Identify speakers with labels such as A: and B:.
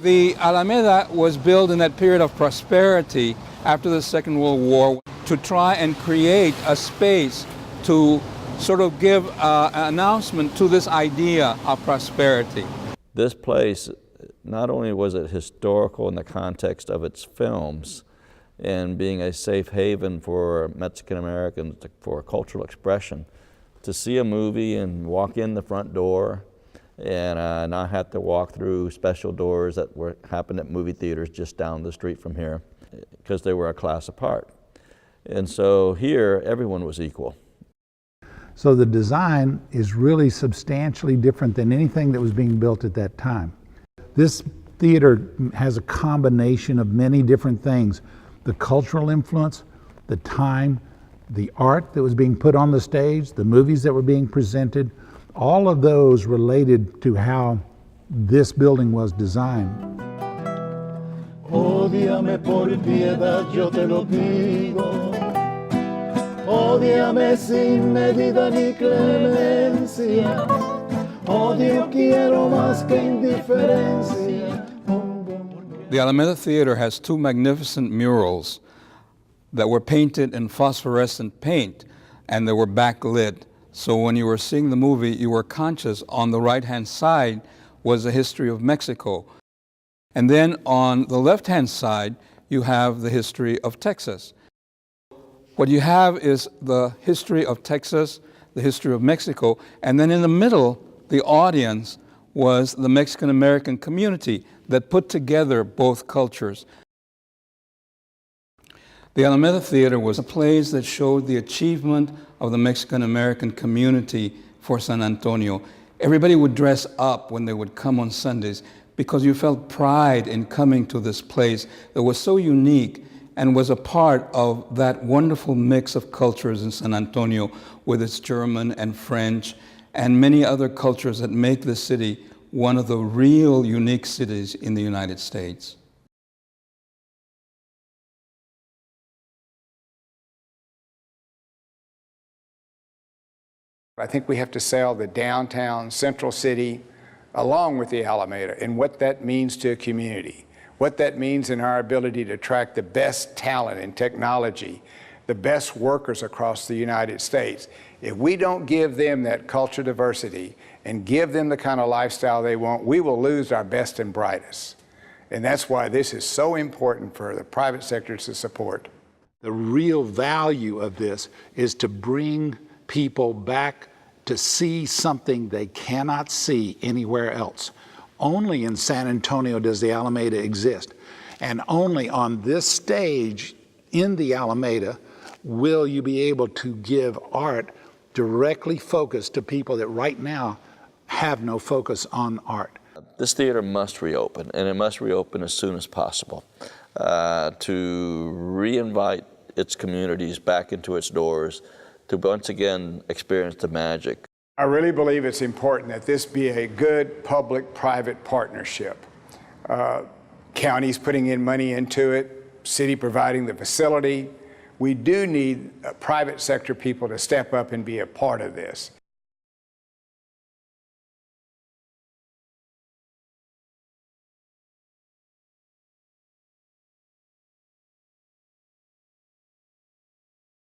A: The Alameda was built in that period of prosperity after the Second World War to try and create a space to sort of give an announcement to this idea of prosperity.
B: This place, not only was it historical in the context of its films and being a safe haven for Mexican Americans for cultural expression, to see a movie and walk in the front door and not have to walk through special doors that happened at movie theaters just down the street from here because they were a class apart. And so here, everyone was equal.
C: So the design is really substantially different than anything that was being built at that time. This theater has a combination of many different things. The cultural influence, the time, the art that was being put on the stage, the movies that were being presented, all of those related to how this building was designed.
D: Ódiame por piedad, yo te lo pido. Ódiame sin medida ni clemencia. Odio quiero más que indiferencia.
A: The Alameda Theater has two magnificent murals that were painted in phosphorescent paint and they were backlit. So when you were seeing the movie, you were conscious on the right-hand side was the history of Mexico. And then on the left-hand side, you have the history of Texas. What you have is the history of Texas, the history of Mexico, and then in the middle, the audience was the Mexican-American community that put together both cultures. The Alameda Theater was a place that showed the achievement of the Mexican-American community for San Antonio. Everybody would dress up when they would come on Sundays because you felt pride in coming to this place that was so unique and was a part of that wonderful mix of cultures in San Antonio with its German and French and many other cultures that make the city one of the real unique cities in the United States.
E: I think we have to sell the downtown central city along with the Alameda and what that means to a community, what that means in our ability to attract the best talent in technology, the best workers across the United States. If we don't give them that culture diversity and give them the kind of lifestyle they want, we will lose our best and brightest. And that's why this is so important for the private sector to support.
C: The real value of this is to bring people back to see something they cannot see anywhere else. Only in San Antonio does the Alameda exist. And only on this stage in the Alameda will you be able to give art directly focused to people that right now have no focus on art.
B: This theater must reopen, and it must reopen as soon as possible to re-invite its communities back into its doors, to once again experience the magic.
E: I really believe it's important that this be a good public-private partnership. Counties putting in money into it, city providing the facility. We do need private sector people to step up and be a part of this.